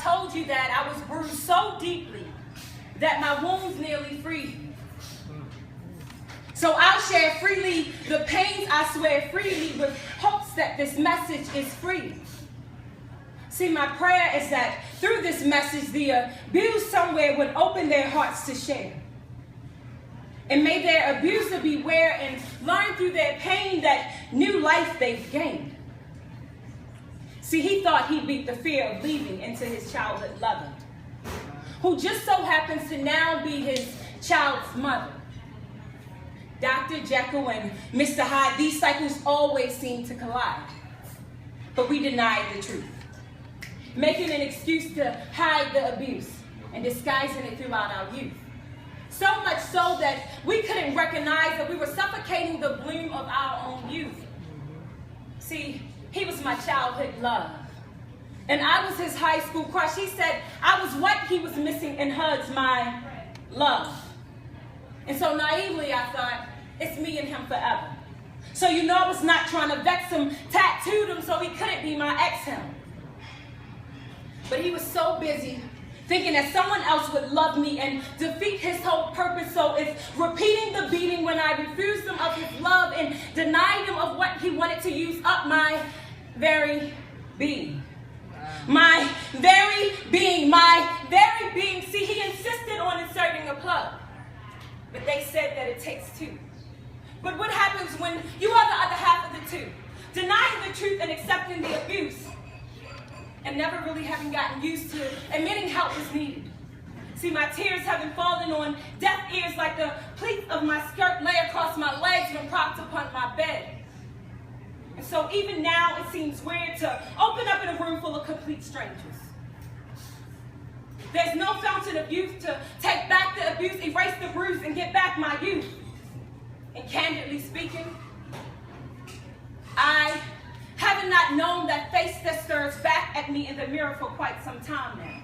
told you that I was bruised so deeply that my wounds nearly freed me. So I'll share freely the pains I swear freely with hopes that this message is free. See, my prayer is that through this message, the abused somewhere would open their hearts to share. And may their abuser beware and learn through their pain that new life they've gained. See, he thought he'd beat the fear of leaving into his childhood lover, who just so happens to now be his child's mother. Dr. Jekyll and Mr. Hyde, these cycles always seem to collide. But we denied the truth, making an excuse to hide the abuse and disguising it throughout our youth. So much so that we couldn't recognize that we were suffocating the bloom of our own youth. See, he was my childhood love, and I was his high school crush. He said I was what he was missing in HUD's my love. And so naively I thought, it's me and him forever. So you know I was not trying to vex him, tattooed him so he couldn't be my ex-him. But he was so busy thinking that someone else would love me and defeat his whole purpose. So it's repeating the beating when I refused him of his love and denied him of what he wanted to use up my very being. My very being, my very being. See, he insisted on inserting a plug, but they said that it takes two. But what happens when you are the other half of the two? Denying the truth and accepting the abuse, and never really having gotten used to admitting help is needed. See, my tears haven't fallen on deaf ears like the pleats of my skirt lay across my legs when propped upon my bed. And so even now it seems weird to open up in a room full of complete strangers. There's no fountain of youth to take back the abuse, erase the bruise, and get back my youth. And candidly speaking, I haven't not known that face that stares back at me in the mirror for quite some time now.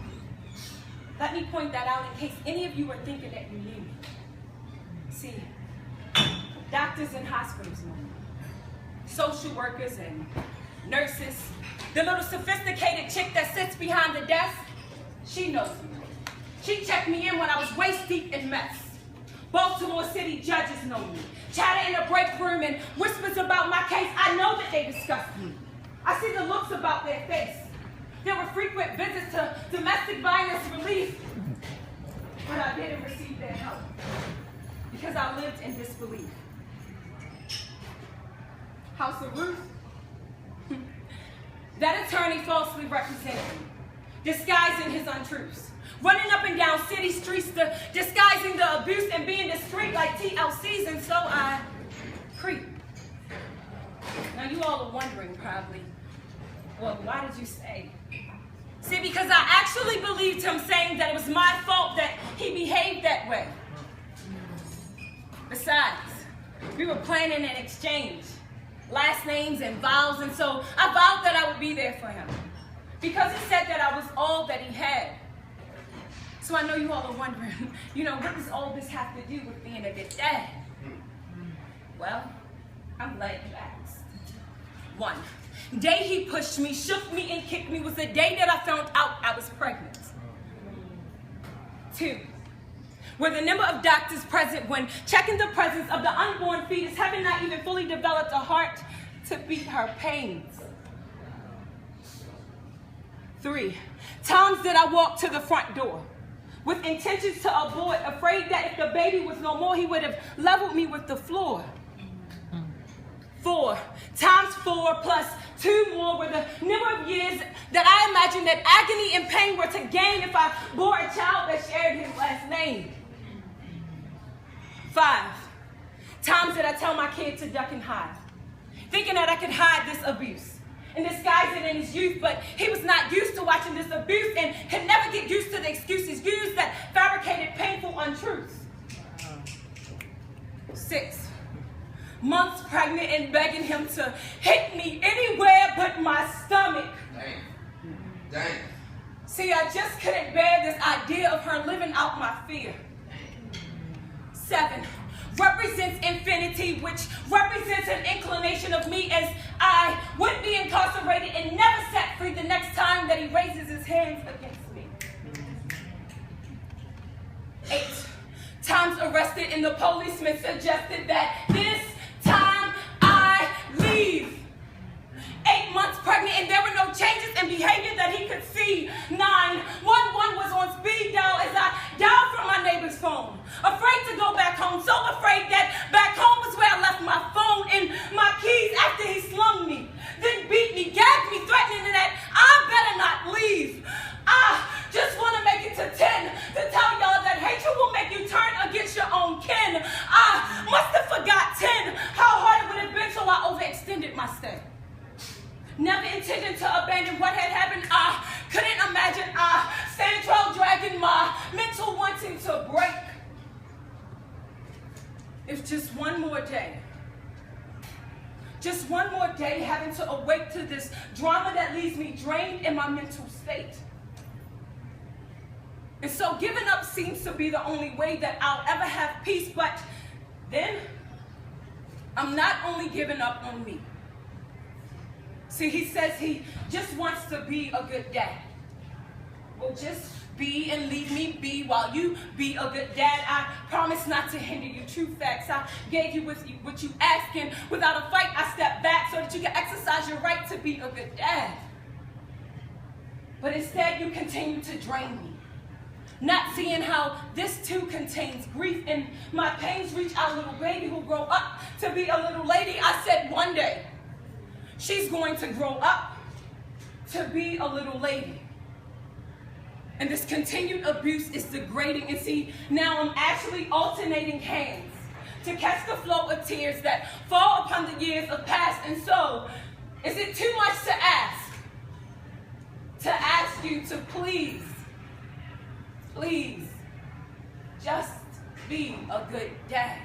Let me point that out in case any of you are thinking that you knew me. See, doctors and hospitals know me. Social workers and nurses. The little sophisticated chick that sits behind the desk, she knows me. She checked me in when I was waist deep in mess. Baltimore City judges know me. Chatter in a break room and whispers about my case. I know that they discussed me. I see the looks about their face. There were frequent visits to domestic violence relief, but I didn't receive their help because I lived in disbelief. House of Ruth? That attorney falsely represented me, disguising his untruths. Running up and down city streets, disguising the abuse and being discreet like TLCs, and so I creep. Now you all are wondering probably, well, why did you say? See, because I actually believed him saying that it was my fault that he behaved that way. Besides, we were planning an exchange, last names and vows, and so I vowed that I would be there for him because he said that I was all that he had. So I know you all are wondering, what does all this have to do with being a good dad? Well, I'm glad you asked. 1, day he pushed me, shook me, and kicked me was the day that I found out I was pregnant. 2, were the number of doctors present when checking the presence of the unborn fetus, having not even fully developed a heart to beat her pains. 3, times that I walked to the front door with intentions to abort, afraid that if the baby was no more, he would have leveled me with the floor. 4, times 4 plus 2 more were the number of years that I imagined that agony and pain were to gain if I bore a child that shared his last name. 5, times that I tell my kid to duck and hide, thinking that I could hide this abuse and disguise it in his youth, but he was not used to watching this abuse and could never get used to the excuses used that fabricated painful untruths. 6, months pregnant and begging him to hit me anywhere but my stomach. Dang. See, I just couldn't bear this idea of her living out my fear. 7, represents infinity, which represents an inclination of me as I would be incarcerated and never set free the next time that he raises his hands against me. arrested, and the policeman suggested that this time I leave. 8 months pregnant, and there were no changes in behavior that he could see. 911 was on speed dial as I dialed from my neighbor's phone. Afraid to go back home, so afraid that back home was where I left my phone and my keys after he slung me. Then beat me, gagged me, threatening that I better not leave. I just want to make it to 10 to tell y'all that hatred will make you turn against your own kin. I must have forgot 10, how hard it would have been, so I overextended my stay. Never intending to abandon what had happened. I couldn't imagine Central dragging my mental wanting to break. If just one more day having to awake to this drama that leaves me drained in my mental state. And so giving up seems to be the only way that I'll ever have peace, but then I'm not only giving up on me. See, he says he just wants to be a good dad. Well, just be and leave me be while you be a good dad. I promise not to hinder you. True facts. I gave you what you asked, and without a fight, I stepped back so that you can exercise your right to be a good dad. But instead, you continue to drain me. Not seeing how this too contains grief, and my pains reach our little baby who grow up to be a little lady. I said one day, she's going to grow up to be a little lady. And this continued abuse is degrading. And see, now I'm actually alternating hands to catch the flow of tears that fall upon the years of past. And so, is it too much to ask? To ask you to please, just be a good dad?